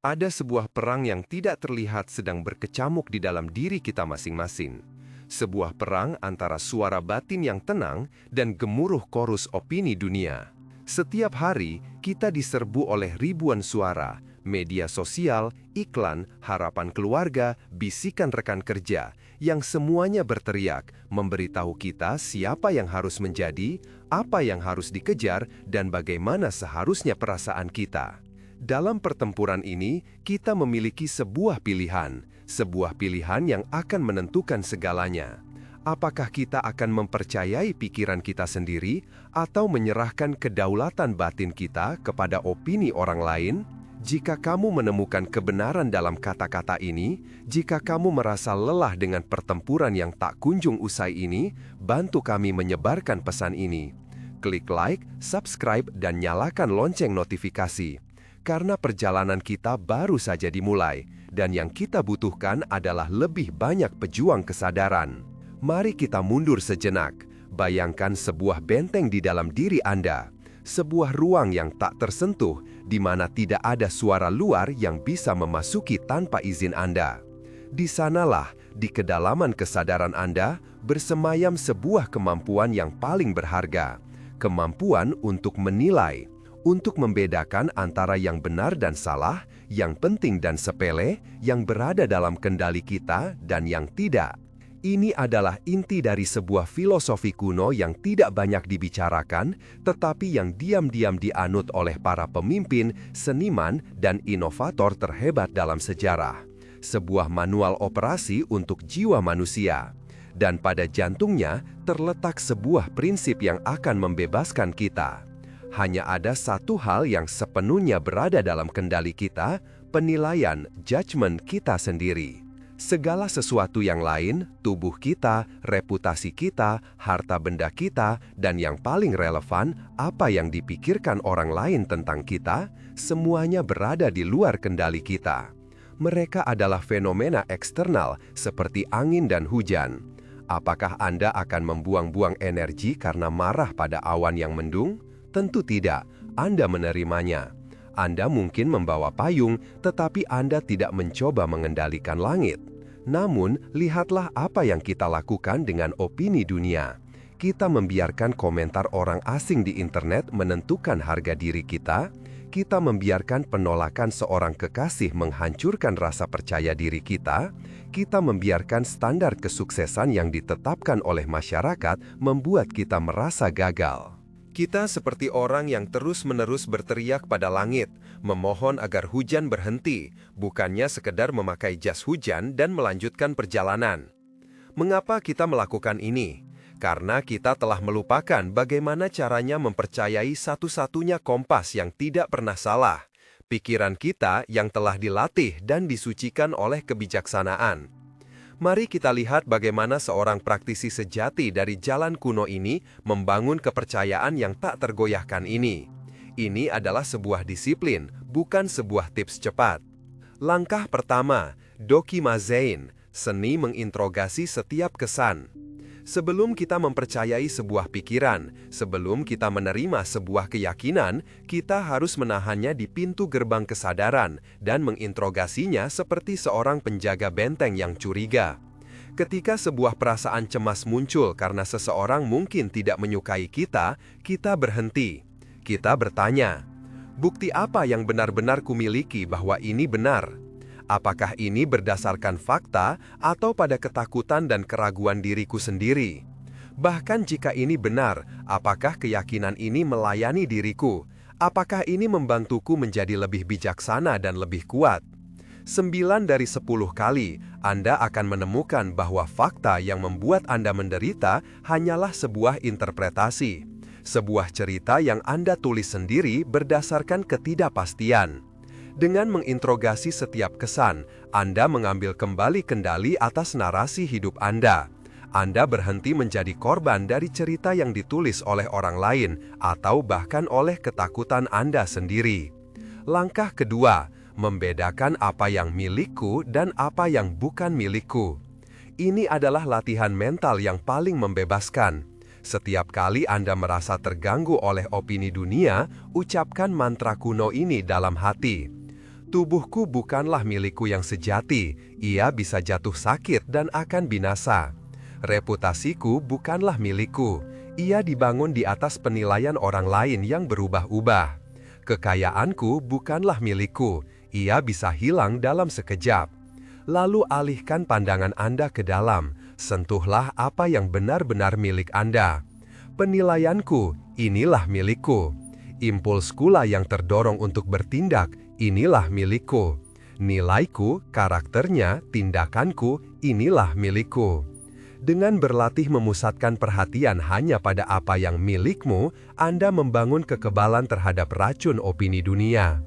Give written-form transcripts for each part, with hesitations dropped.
Ada sebuah perang yang tidak terlihat sedang berkecamuk di dalam diri kita masing-masing. Sebuah perang antara suara batin yang tenang dan gemuruh korus opini dunia. Setiap hari, kita diserbu oleh ribuan suara, media sosial, iklan, harapan keluarga, bisikan rekan kerja, yang semuanya berteriak, memberitahu kita siapa yang harus menjadi, apa yang harus dikejar, dan bagaimana seharusnya perasaan kita. Dalam pertempuran ini, kita memiliki sebuah pilihan yang akan menentukan segalanya. Apakah kita akan mempercayai pikiran kita sendiri atau menyerahkan kedaulatan batin kita kepada opini orang lain? Jika kamu menemukan kebenaran dalam kata-kata ini, jika kamu merasa lelah dengan pertempuran yang tak kunjung usai ini, bantu kami menyebarkan pesan ini. Klik like, subscribe, dan nyalakan lonceng notifikasi. Karena perjalanan kita baru saja dimulai, dan yang kita butuhkan adalah lebih banyak pejuang kesadaran. Mari kita mundur sejenak. Bayangkan sebuah benteng di dalam diri Anda, sebuah ruang yang tak tersentuh, di mana tidak ada suara luar yang bisa memasuki tanpa izin Anda. Di sanalah, di kedalaman kesadaran Anda, bersemayam sebuah kemampuan yang paling berharga, kemampuan untuk menilai, untuk membedakan antara yang benar dan salah, yang penting dan sepele, yang berada dalam kendali kita dan yang tidak. Ini adalah inti dari sebuah filosofi kuno yang tidak banyak dibicarakan, tetapi yang diam-diam dianut oleh para pemimpin, seniman, dan inovator terhebat dalam sejarah. Sebuah manual operasi untuk jiwa manusia. Dan pada jantungnya terletak sebuah prinsip yang akan membebaskan kita. Hanya ada satu hal yang sepenuhnya berada dalam kendali kita, penilaian, judgement kita sendiri. Segala sesuatu yang lain, tubuh kita, reputasi kita, harta benda kita, dan yang paling relevan, apa yang dipikirkan orang lain tentang kita, semuanya berada di luar kendali kita. Mereka adalah fenomena eksternal seperti angin dan hujan. Apakah Anda akan membuang-buang energi karena marah pada awan yang mendung? Tentu tidak, Anda menerimanya. Anda mungkin membawa payung, tetapi Anda tidak mencoba mengendalikan langit. Namun, lihatlah apa yang kita lakukan dengan opini dunia. Kita membiarkan komentar orang asing di internet menentukan harga diri kita. Kita membiarkan penolakan seorang kekasih menghancurkan rasa percaya diri kita. Kita membiarkan standar kesuksesan yang ditetapkan oleh masyarakat membuat kita merasa gagal. Kita seperti orang yang terus-menerus berteriak pada langit, memohon agar hujan berhenti, bukannya sekedar memakai jas hujan dan melanjutkan perjalanan. Mengapa kita melakukan ini? Karena kita telah melupakan bagaimana caranya mempercayai satu-satunya kompas yang tidak pernah salah, pikiran kita yang telah dilatih dan disucikan oleh kebijaksanaan. Mari kita lihat bagaimana seorang praktisi sejati dari jalan kuno ini membangun kepercayaan yang tak tergoyahkan ini. Ini adalah sebuah disiplin, bukan sebuah tips cepat. Langkah pertama, dokimazein, seni menginterogasi setiap kesan. Sebelum kita mempercayai sebuah pikiran, sebelum kita menerima sebuah keyakinan, kita harus menahannya di pintu gerbang kesadaran dan menginterogasinya seperti seorang penjaga benteng yang curiga. Ketika sebuah perasaan cemas muncul karena seseorang mungkin tidak menyukai kita, kita berhenti. Kita bertanya, bukti apa yang benar-benar kumiliki bahwa ini benar? Apakah ini berdasarkan fakta atau pada ketakutan dan keraguan diriku sendiri? Bahkan jika ini benar, apakah keyakinan ini melayani diriku? Apakah ini membantuku menjadi lebih bijaksana dan lebih kuat? 9 dari 10 kali, Anda akan menemukan bahwa fakta yang membuat Anda menderita hanyalah sebuah interpretasi. Sebuah cerita yang Anda tulis sendiri berdasarkan ketidakpastian. Dengan menginterogasi setiap kesan, Anda mengambil kembali kendali atas narasi hidup Anda. Anda berhenti menjadi korban dari cerita yang ditulis oleh orang lain atau bahkan oleh ketakutan Anda sendiri. Langkah kedua, membedakan apa yang milikku dan apa yang bukan milikku. Ini adalah latihan mental yang paling membebaskan. Setiap kali Anda merasa terganggu oleh opini dunia, ucapkan mantra kuno ini dalam hati. Tubuhku bukanlah milikku yang sejati, ia bisa jatuh sakit dan akan binasa. Reputasiku bukanlah milikku, ia dibangun di atas penilaian orang lain yang berubah-ubah. Kekayaanku bukanlah milikku, ia bisa hilang dalam sekejap. Lalu alihkan pandangan Anda ke dalam, sentuhlah apa yang benar-benar milik Anda. Penilaianku, inilah milikku. Impulskulah yang terdorong untuk bertindak, inilah milikku. Nilaiku, karakternya, tindakanku, inilah milikku. Dengan berlatih memusatkan perhatian hanya pada apa yang milikmu, Anda membangun kekebalan terhadap racun opini dunia.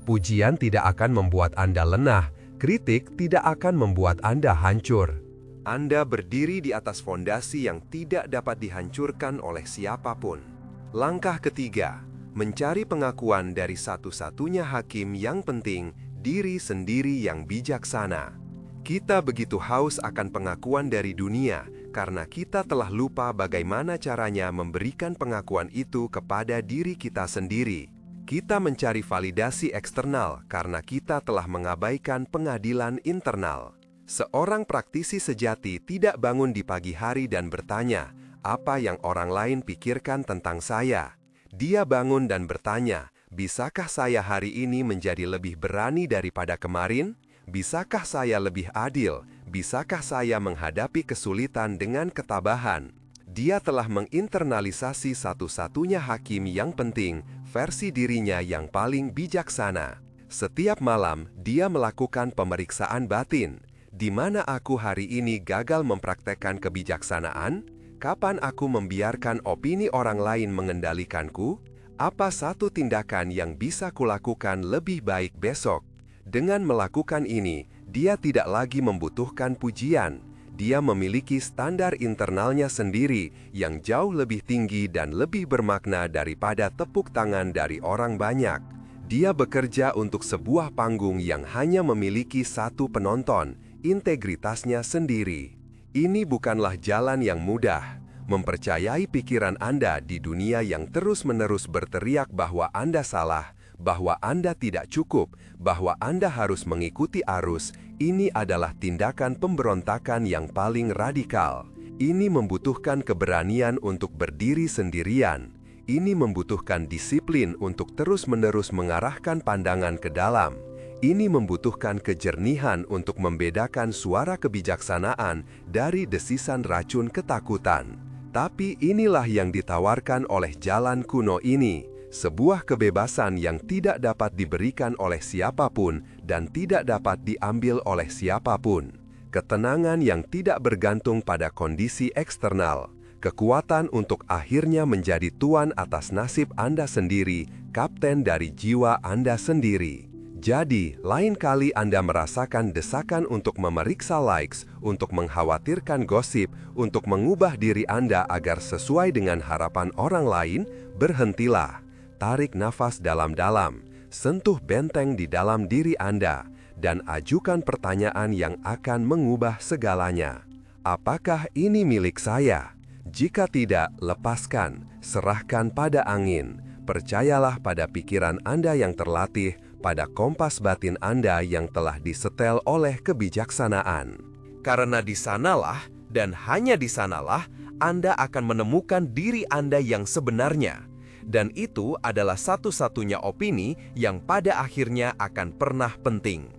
Pujian tidak akan membuat Anda lenah, kritik tidak akan membuat Anda hancur. Anda berdiri di atas fondasi yang tidak dapat dihancurkan oleh siapapun. Langkah ketiga, mencari pengakuan dari satu-satunya hakim yang penting, diri sendiri yang bijaksana. Kita begitu haus akan pengakuan dari dunia karena kita telah lupa bagaimana caranya memberikan pengakuan itu kepada diri kita sendiri. Kita mencari validasi eksternal karena kita telah mengabaikan pengadilan internal. Seorang praktisi sejati tidak bangun di pagi hari dan bertanya, "Apa yang orang lain pikirkan tentang saya?" Dia bangun dan bertanya, "Bisakah saya hari ini menjadi lebih berani daripada kemarin? Bisakah saya lebih adil? Bisakah saya menghadapi kesulitan dengan ketabahan?" Dia telah menginternalisasi satu-satunya hakim yang penting, versi dirinya yang paling bijaksana. Setiap malam, dia melakukan pemeriksaan batin. Di mana aku hari ini gagal mempraktekkan kebijaksanaan? Kapan aku membiarkan opini orang lain mengendalikanku? Apa satu tindakan yang bisa kulakukan lebih baik besok? Dengan melakukan ini, dia tidak lagi membutuhkan pujian. Dia memiliki standar internalnya sendiri yang jauh lebih tinggi dan lebih bermakna daripada tepuk tangan dari orang banyak. Dia bekerja untuk sebuah panggung yang hanya memiliki satu penonton, integritasnya sendiri. Ini bukanlah jalan yang mudah. Mempercayai pikiran Anda di dunia yang terus-menerus berteriak bahwa Anda salah, bahwa Anda tidak cukup, bahwa Anda harus mengikuti arus, ini adalah tindakan pemberontakan yang paling radikal. Ini membutuhkan keberanian untuk berdiri sendirian. Ini membutuhkan disiplin untuk terus-menerus mengarahkan pandangan ke dalam. Ini membutuhkan kejernihan untuk membedakan suara kebijaksanaan dari desisan racun ketakutan. Tapi inilah yang ditawarkan oleh jalan kuno ini, sebuah kebebasan yang tidak dapat diberikan oleh siapapun dan tidak dapat diambil oleh siapapun. Ketenangan yang tidak bergantung pada kondisi eksternal. Kekuatan untuk akhirnya menjadi tuan atas nasib Anda sendiri, kapten dari jiwa Anda sendiri. Jadi, lain kali Anda merasakan desakan untuk memeriksa likes, untuk mengkhawatirkan gosip, untuk mengubah diri Anda agar sesuai dengan harapan orang lain, berhentilah. Tarik nafas dalam-dalam, sentuh benteng di dalam diri Anda, dan ajukan pertanyaan yang akan mengubah segalanya. Apakah ini milik saya? Jika tidak, lepaskan, serahkan pada angin. Percayalah pada pikiran Anda yang terlatih, pada kompas batin Anda yang telah disetel oleh kebijaksanaan. Karena di sanalah dan hanya di sanalah Anda akan menemukan diri Anda yang sebenarnya. Dan itu adalah satu-satunya opini yang pada akhirnya akan pernah penting.